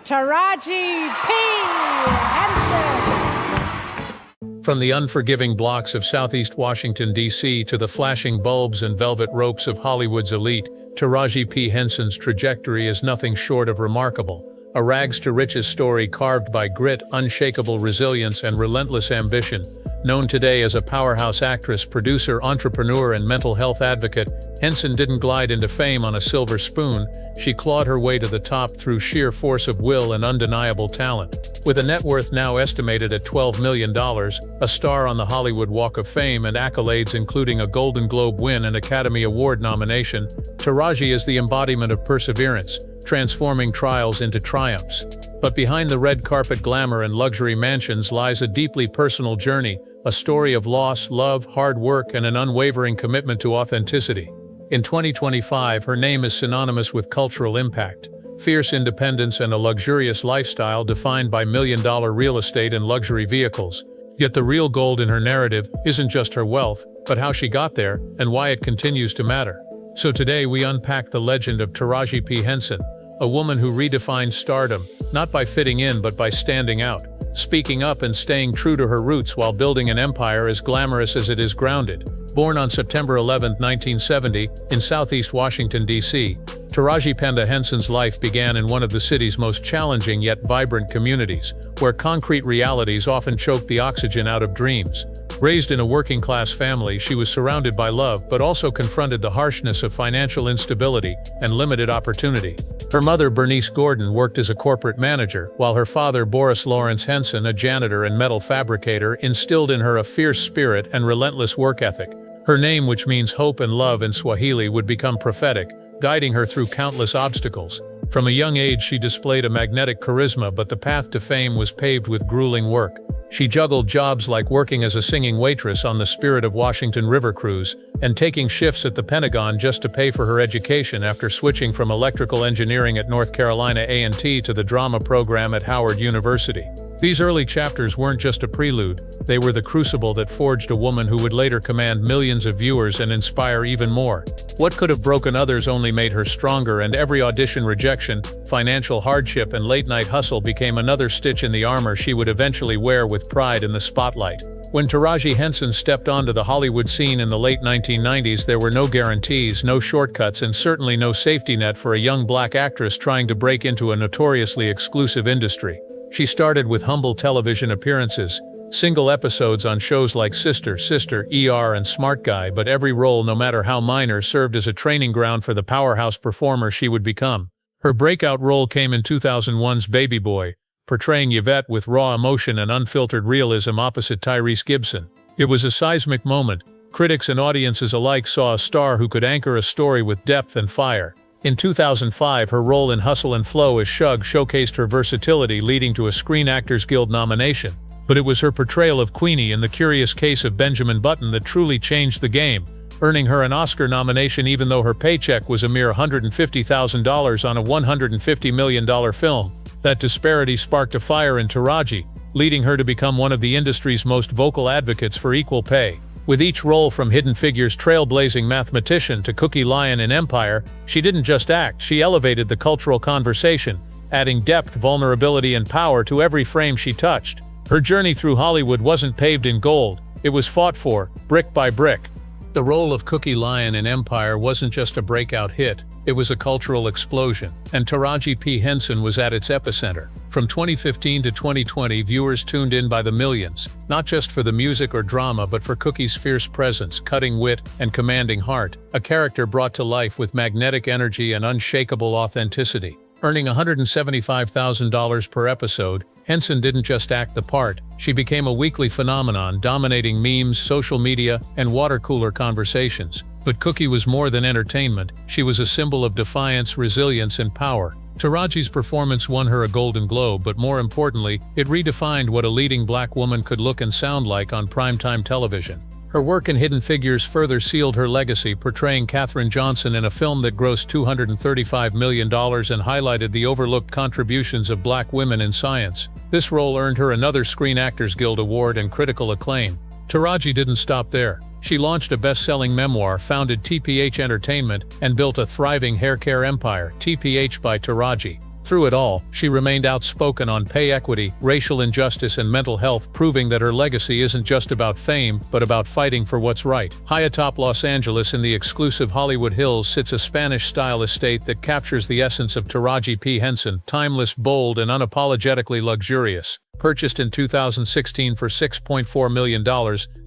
Taraji P. Henson. From the unforgiving blocks of Southeast Washington, D.C. to the flashing bulbs and velvet ropes of Hollywood's elite, Taraji P. Henson's trajectory is nothing short of remarkable. A rags-to-riches story carved by grit, unshakable resilience, and relentless ambition. Known today as a powerhouse actress, producer, entrepreneur, and mental health advocate, Henson didn't glide into fame on a silver spoon. She clawed her way to the top through sheer force of will and undeniable talent. With a net worth now estimated at $12 million, a star on the Hollywood Walk of Fame, and accolades including a Golden Globe win and Academy Award nomination, Taraji is the embodiment of perseverance, transforming trials into triumphs. But behind the red carpet glamour and luxury mansions lies a deeply personal journey, a story of loss, love, hard work, and an unwavering commitment to authenticity. In 2025, her name is synonymous with cultural impact, fierce independence, and a luxurious lifestyle defined by million-dollar real estate and luxury vehicles. Yet the real gold in her narrative isn't just her wealth, but how she got there and why it continues to matter. So today we unpack the legend of Taraji P. Henson, a woman who redefined stardom, not by fitting in but by standing out, speaking up and staying true to her roots while building an empire as glamorous as it is grounded. Born on September 11, 1970, in Southeast Washington, D.C., Taraji P. Henson's life began in one of the city's most challenging yet vibrant communities, where concrete realities often choke the oxygen out of dreams. Raised in a working-class family, she was surrounded by love but also confronted the harshness of financial instability and limited opportunity. Her mother, Bernice Gordon, worked as a corporate manager, while her father, Boris Lawrence Henson, a janitor and metal fabricator, instilled in her a fierce spirit and relentless work ethic. Her name, which means hope and love in Swahili, would become prophetic, guiding her through countless obstacles. From a young age, she displayed a magnetic charisma, but the path to fame was paved with grueling work. She juggled jobs like working as a singing waitress on the Spirit of Washington River cruise, and taking shifts at the Pentagon just to pay for her education after switching from electrical engineering at North Carolina A&T to the drama program at Howard University. These early chapters weren't just a prelude, they were the crucible that forged a woman who would later command millions of viewers and inspire even more. What could have broken others only made her stronger, and every audition rejection, financial hardship, and late-night hustle became another stitch in the armor she would eventually wear with pride in the spotlight. When Taraji Henson stepped onto the Hollywood scene in the late 1990s, there were no guarantees, no shortcuts, and certainly no safety net for a young black actress trying to break into a notoriously exclusive industry. She started with humble television appearances, single episodes on shows like Sister, ER, and Smart Guy, but every role, no matter how minor, served as a training ground for the powerhouse performer she would become. Her breakout role came in 2001's Baby Boy, portraying Yvette with raw emotion and unfiltered realism opposite Tyrese Gibson. It was a seismic moment. Critics and audiences alike saw a star who could anchor a story with depth and fire. In 2005, her role in Hustle and Flow as Shug showcased her versatility, leading to a Screen Actors Guild nomination. But it was her portrayal of Queenie in The Curious Case of Benjamin Button that truly changed the game, earning her an Oscar nomination even though her paycheck was a mere $150,000 on a $150 million film. That disparity sparked a fire in Taraji, leading her to become one of the industry's most vocal advocates for equal pay. With each role, from Hidden Figures' trailblazing mathematician to Cookie Lyon in Empire, she didn't just act, she elevated the cultural conversation, adding depth, vulnerability, and power to every frame she touched. Her journey through Hollywood wasn't paved in gold, it was fought for, brick by brick. The role of Cookie Lyon in Empire wasn't just a breakout hit, it was a cultural explosion, and Taraji P. Henson was at its epicenter. From 2015 to 2020, viewers tuned in by the millions, not just for the music or drama but for Cookie's fierce presence, cutting wit, and commanding heart, a character brought to life with magnetic energy and unshakable authenticity. Earning $175,000 per episode, Henson didn't just act the part, she became a weekly phenomenon, dominating memes, social media, and water cooler conversations. But Cookie was more than entertainment, she was a symbol of defiance, resilience, and power. Taraji's performance won her a Golden Globe, but more importantly, it redefined what a leading black woman could look and sound like on primetime television. Her work in Hidden Figures further sealed her legacy, portraying Katherine Johnson in a film that grossed $235 million and highlighted the overlooked contributions of black women in science. This role earned her another Screen Actors Guild Award and critical acclaim. Taraji didn't stop there. She launched a best-selling memoir, founded TPH Entertainment, and built a thriving hair care empire, TPH by Taraji. Through it all, she remained outspoken on pay equity, racial injustice, and mental health, proving that her legacy isn't just about fame, but about fighting for what's right. High atop Los Angeles in the exclusive Hollywood Hills sits a Spanish-style estate that captures the essence of Taraji P. Henson, timeless, bold, and unapologetically luxurious. Purchased in 2016 for $6.4 million,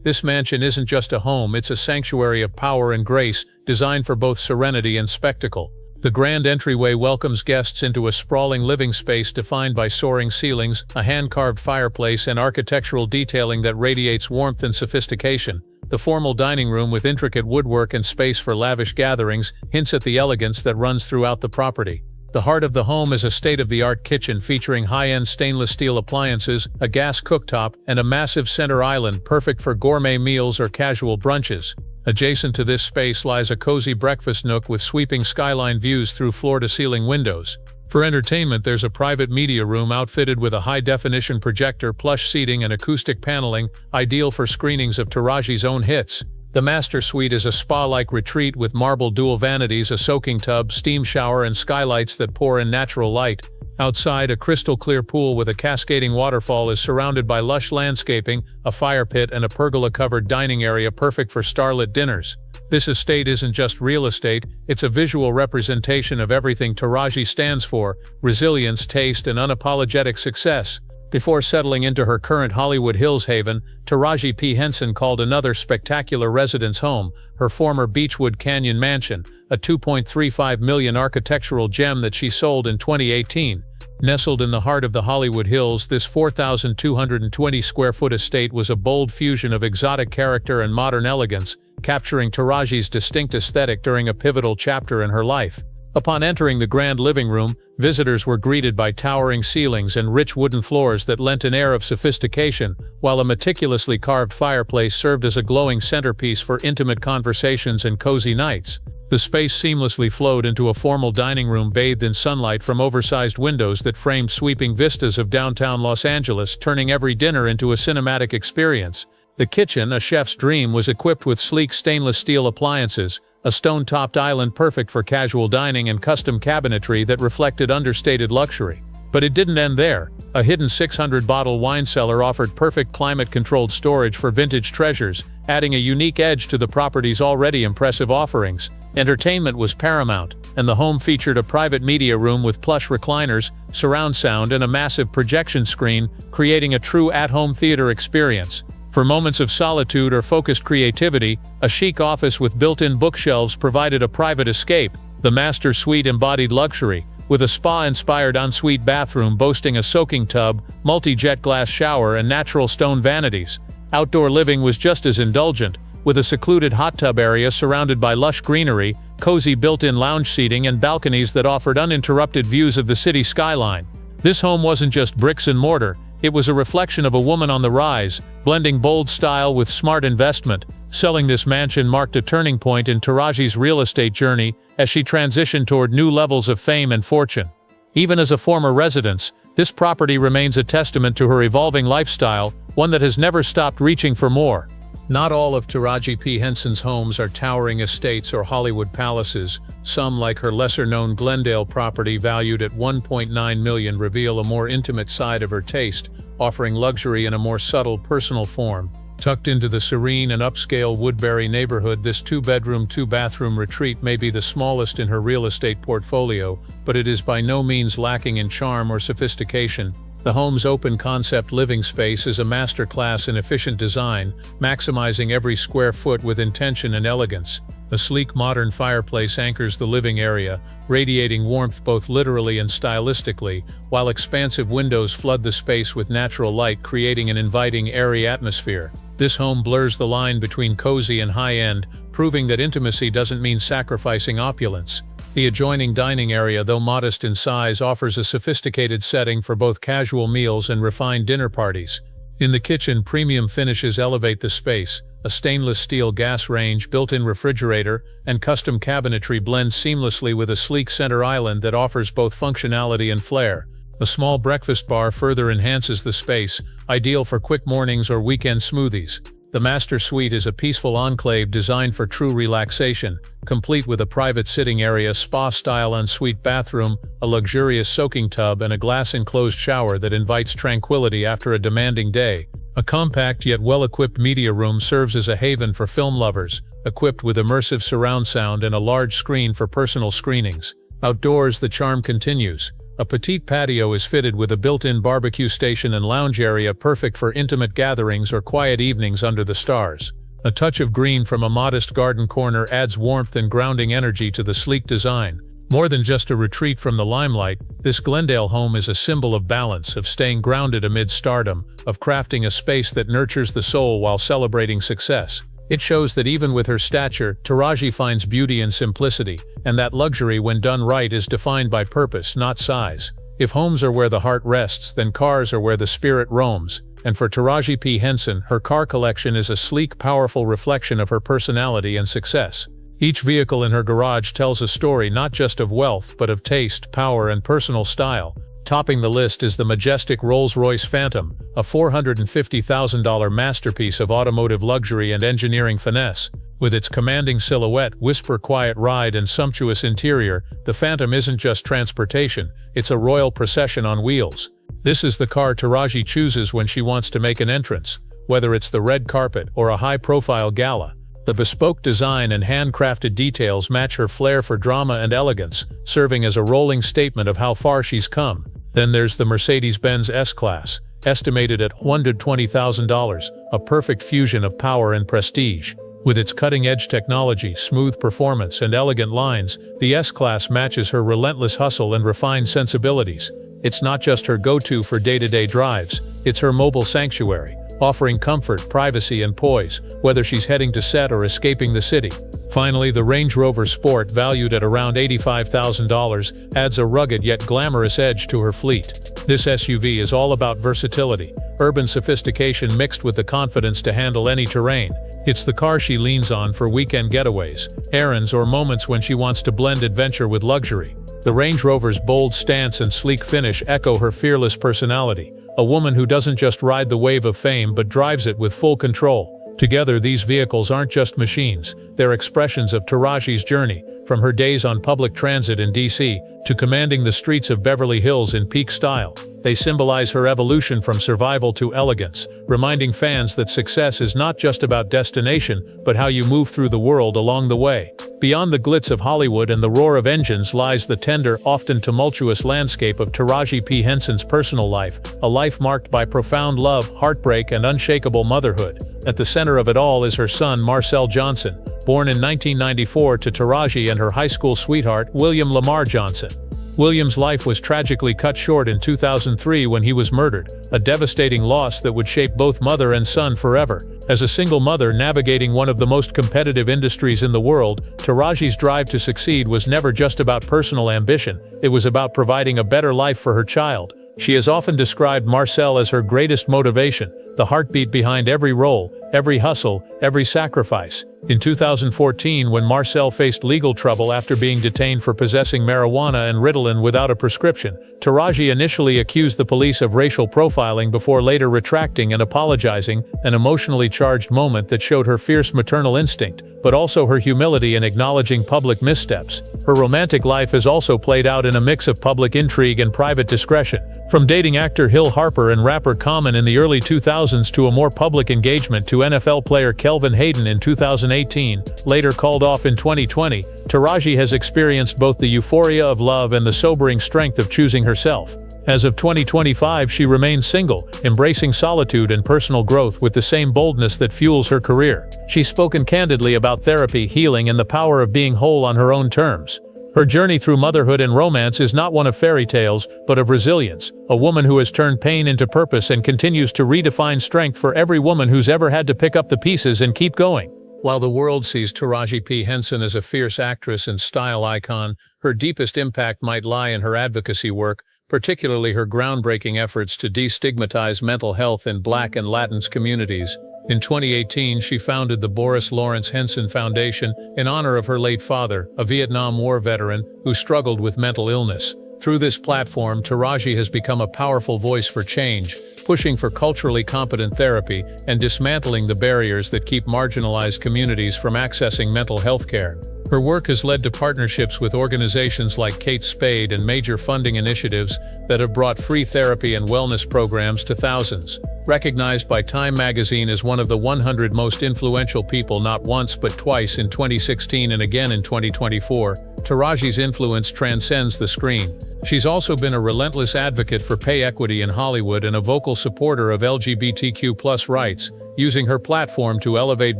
this mansion isn't just a home, it's a sanctuary of power and grace, designed for both serenity and spectacle. The grand entryway welcomes guests into a sprawling living space defined by soaring ceilings, a hand-carved fireplace, and architectural detailing that radiates warmth and sophistication. The formal dining room, with intricate woodwork and space for lavish gatherings, hints at the elegance that runs throughout the property. The heart of the home is a state-of-the-art kitchen featuring high-end stainless steel appliances, a gas cooktop, and a massive center island perfect for gourmet meals or casual brunches. Adjacent to this space lies a cozy breakfast nook with sweeping skyline views through floor-to-ceiling windows. For entertainment, there's a private media room outfitted with a high-definition projector, plush seating, and acoustic paneling, ideal for screenings of Taraji's own hits. The master suite is a spa-like retreat with marble dual vanities, a soaking tub, steam shower, and skylights that pour in natural light. Outside, a crystal-clear pool with a cascading waterfall is surrounded by lush landscaping, a fire pit, and a pergola-covered dining area perfect for starlit dinners. This estate isn't just real estate, it's a visual representation of everything Taraji stands for: resilience, taste, and unapologetic success. Before settling into her current Hollywood Hills haven, Taraji P. Henson called another spectacular residence home, her former Beechwood Canyon mansion, a $2.35 million architectural gem that she sold in 2018. Nestled in the heart of the Hollywood Hills, this 4,220-square-foot estate was a bold fusion of exotic character and modern elegance, capturing Taraji's distinct aesthetic during a pivotal chapter in her life. Upon entering the grand living room, visitors were greeted by towering ceilings and rich wooden floors that lent an air of sophistication, while a meticulously carved fireplace served as a glowing centerpiece for intimate conversations and cozy nights. The space seamlessly flowed into a formal dining room bathed in sunlight from oversized windows that framed sweeping vistas of downtown Los Angeles, turning every dinner into a cinematic experience. The kitchen, a chef's dream, was equipped with sleek stainless steel appliances, a stone-topped island perfect for casual dining, and custom cabinetry that reflected understated luxury. But it didn't end there. A hidden 600-bottle wine cellar offered perfect climate-controlled storage for vintage treasures, adding a unique edge to the property's already impressive offerings. Entertainment was paramount, and the home featured a private media room with plush recliners, surround sound, and a massive projection screen, creating a true at-home theater experience. For moments of solitude or focused creativity, a chic office with built-in bookshelves provided a private escape. The master suite embodied luxury, with a spa-inspired ensuite bathroom boasting a soaking tub, multi-jet glass shower, and natural stone vanities. Outdoor living was just as indulgent, with a secluded hot tub area surrounded by lush greenery, cozy built-in lounge seating, and balconies that offered uninterrupted views of the city skyline. This home wasn't just bricks and mortar, it was a reflection of a woman on the rise, blending bold style with smart investment. Selling this mansion marked a turning point in Taraji's real estate journey as she transitioned toward new levels of fame and fortune. Even as a former resident, this property remains a testament to her evolving lifestyle, one that has never stopped reaching for more. Not all of Taraji P. Henson's homes are towering estates or Hollywood palaces. Some, like her lesser-known Glendale property valued at $1.9 million, reveal a more intimate side of her taste, offering luxury in a more subtle, personal form. Tucked into the serene and upscale Woodbury neighborhood, this two-bedroom, two-bathroom retreat may be the smallest in her real estate portfolio, but it is by no means lacking in charm or sophistication. The home's open-concept living space is a masterclass in efficient design, maximizing every square foot with intention and elegance. A sleek modern fireplace anchors the living area, radiating warmth both literally and stylistically, while expansive windows flood the space with natural light, creating an inviting, airy atmosphere. This home blurs the line between cozy and high-end, proving that intimacy doesn't mean sacrificing opulence. The adjoining dining area, though modest in size, offers a sophisticated setting for both casual meals and refined dinner parties. In the kitchen, premium finishes elevate the space. A stainless steel gas range, built-in refrigerator, and custom cabinetry blend seamlessly with a sleek center island that offers both functionality and flair. A small breakfast bar further enhances the space, ideal for quick mornings or weekend smoothies. The master suite is a peaceful enclave designed for true relaxation, complete with a private sitting area, spa-style ensuite bathroom, a luxurious soaking tub, and a glass-enclosed shower that invites tranquility after a demanding day. A compact yet well-equipped media room serves as a haven for film lovers, equipped with immersive surround sound and a large screen for personal screenings. Outdoors, the charm continues. A petite patio is fitted with a built-in barbecue station and lounge area, perfect for intimate gatherings or quiet evenings under the stars. A touch of green from a modest garden corner adds warmth and grounding energy to the sleek design. More than just a retreat from the limelight, this Glendale home is a symbol of balance, of staying grounded amid stardom, of crafting a space that nurtures the soul while celebrating success. It shows that even with her stature, Taraji finds beauty in simplicity, and that luxury, when done right, is defined by purpose, not size. If homes are where the heart rests, then cars are where the spirit roams. And for Taraji P. Henson, her car collection is a sleek, powerful reflection of her personality and success. Each vehicle in her garage tells a story not just of wealth, but of taste, power, and personal style. Topping the list is the majestic Rolls-Royce Phantom, a $450,000 masterpiece of automotive luxury and engineering finesse. With its commanding silhouette, whisper quiet ride, and sumptuous interior, the Phantom isn't just transportation, it's a royal procession on wheels. This is the car Taraji chooses when she wants to make an entrance, whether it's the red carpet or a high-profile gala. The bespoke design and handcrafted details match her flair for drama and elegance, serving as a rolling statement of how far she's come. Then there's the Mercedes-Benz S-Class, estimated at $120,000, a perfect fusion of power and prestige. With its cutting-edge technology, smooth performance, and elegant lines, the S-Class matches her relentless hustle and refined sensibilities. It's not just her go-to for day-to-day drives, it's her mobile sanctuary, offering comfort, privacy, and poise, whether she's heading to set or escaping the city. Finally, the Range Rover Sport, valued at around $85,000, adds a rugged yet glamorous edge to her fleet. This SUV is all about versatility, urban sophistication mixed with the confidence to handle any terrain. It's the car she leans on for weekend getaways, errands, or moments when she wants to blend adventure with luxury. The Range Rover's bold stance and sleek finish echo her fearless personality, a woman who doesn't just ride the wave of fame but drives it with full control. Together, these vehicles aren't just machines, they're expressions of Taraji's journey, from her days on public transit in D.C. to commanding the streets of Beverly Hills in peak style. They symbolize her evolution from survival to elegance, reminding fans that success is not just about destination, but how you move through the world along the way. Beyond the glitz of Hollywood and the roar of engines lies the tender, often tumultuous landscape of Taraji P. Henson's personal life, a life marked by profound love, heartbreak, and unshakable motherhood. At the center of it all is her son, Marcel Johnson, born in 1994 to Taraji and her high school sweetheart, William Lamar Johnson. William's life was tragically cut short in 2003 when he was murdered, a devastating loss that would shape both mother and son forever. As a single mother navigating one of the most competitive industries in the world, Taraji's drive to succeed was never just about personal ambition, it was about providing a better life for her child. She has often described Marcel as her greatest motivation, the heartbeat behind every role, every hustle, every sacrifice. In 2014, when Marcel faced legal trouble after being detained for possessing marijuana and Ritalin without a prescription, Taraji initially accused the police of racial profiling before later retracting and apologizing, an emotionally charged moment that showed her fierce maternal instinct, but also her humility in acknowledging public missteps. Her romantic life has also played out in a mix of public intrigue and private discretion, from dating actor Hill Harper and rapper Common in the early 2000s to a more public engagement to NFL player Kelvin Hayden in 2018, later called off in 2020. Taraji has experienced both the euphoria of love and the sobering strength of choosing herself. As of 2025, she remains single, embracing solitude and personal growth with the same boldness that fuels her career. She's spoken candidly about therapy, healing, and the power of being whole on her own terms. Her journey through motherhood and romance is not one of fairy tales, but of resilience, a woman who has turned pain into purpose and continues to redefine strength for every woman who's ever had to pick up the pieces and keep going. While the world sees Taraji P. Henson as a fierce actress and style icon, her deepest impact might lie in her advocacy work, particularly her groundbreaking efforts to destigmatize mental health in Black and Latin communities. In 2018, she founded the Boris Lawrence Henson Foundation in honor of her late father, a Vietnam War veteran who struggled with mental illness. Through this platform, Taraji has become a powerful voice for change, pushing for culturally competent therapy and dismantling the barriers that keep marginalized communities from accessing mental health care. Her work has led to partnerships with organizations like Kate Spade and major funding initiatives that have brought free therapy and wellness programs to thousands. Recognized by Time magazine as one of the 100 most influential people not once but twice in 2016 and again in 2024, Taraji's influence transcends the screen. She's also been a relentless advocate for pay equity in Hollywood and a vocal supporter of LGBTQ+ rights, using her platform to elevate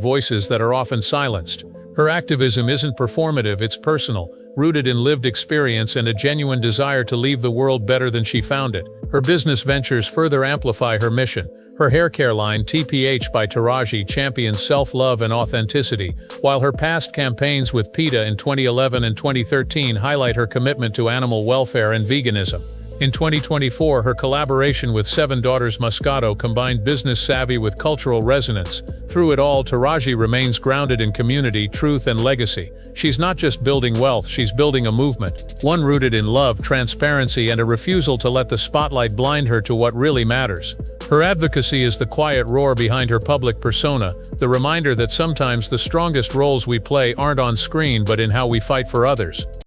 voices that are often silenced. Her activism isn't performative, it's personal, rooted in lived experience and a genuine desire to leave the world better than she found it. Her business ventures further amplify her mission. Her hair care line, TPH by Taraji, champions self-love and authenticity, while her past campaigns with PETA in 2011 and 2013 highlight her commitment to animal welfare and veganism. In 2024, her collaboration with Seven Daughters Moscato combined business savvy with cultural resonance. Through it all, Taraji remains grounded in community, truth, and legacy. She's not just building wealth, she's building a movement, one rooted in love, transparency, and a refusal to let the spotlight blind her to what really matters. Her advocacy is the quiet roar behind her public persona, the reminder that sometimes the strongest roles we play aren't on screen but in how we fight for others.